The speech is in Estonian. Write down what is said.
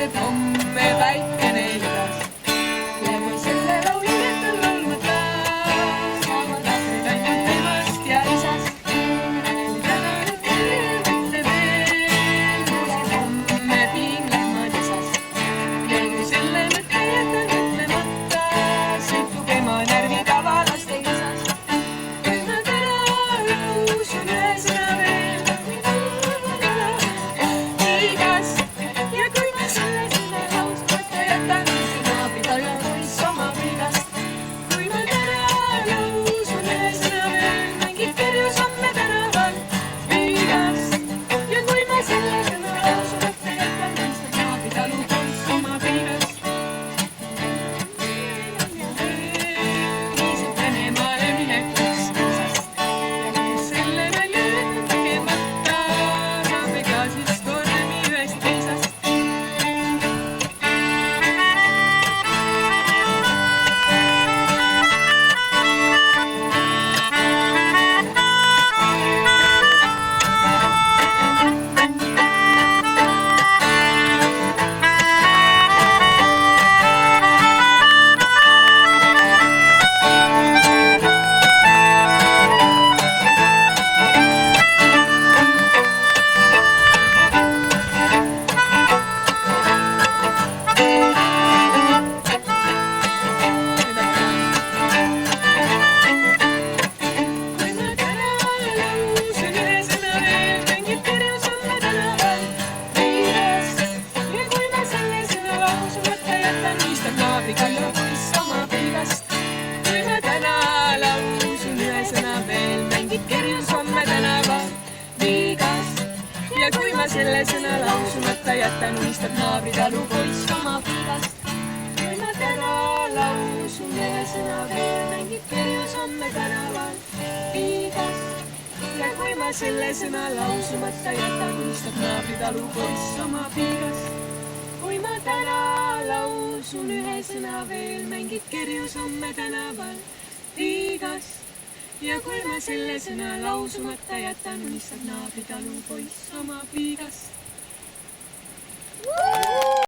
et homme päikene igas. Läbi selle laulu jätan laulma taas, saavad lapsed ainult temast ja isast. Täna nüüd kirjel mõtle veel, kuulsin homme piinlehmad isast. Ja kui selle mõtte jätan ütlemata, sõltub ema närvikava laste isast. Kui ma täna lõusun ühe sõna veel, igas. Ja kui ma selle sõna lausmata jätan, naabrid alla poiss oma piigast. Kui ma täna lõusun ühe sõna veel, mängib kerjus homme tänaval piigas. Ja kui ma selle sõna lausmata jätan, mõistab naabrid alu poiss oma piigast. Viisid Venemaale minekuks isast. Ja kui selle nalja jätan tegemata, saame ka siis tormi ühest teisast. Kui ma täna lõusun ühe sõna veel, mängib kerjus homme tänaval piigas. Ja kui ma selle sõna lausmata jätan, mõistab naabrid alla poiss oma piigast. Kui ma täna lausun ühe sõna veel, mängib kerjus homme tänaval piigas. Ja kui ma selle sõna lausmata jätan, mõistab naabrid alu poiss oma piigast. Kui ma täna lausun ühe sõna veel, mängib kerjus homme tänaval piigas. Ja kui ma selle sõna lausmata jätan, mõistab naabrid alu poiss oma piigast. Kui ma täna lausun ühe sõna veel, mängib kerjus homme tänaval piigas. Ja kui ma selle sõna lausmata jätan, mõistab naabrid alu poiss oma piigast.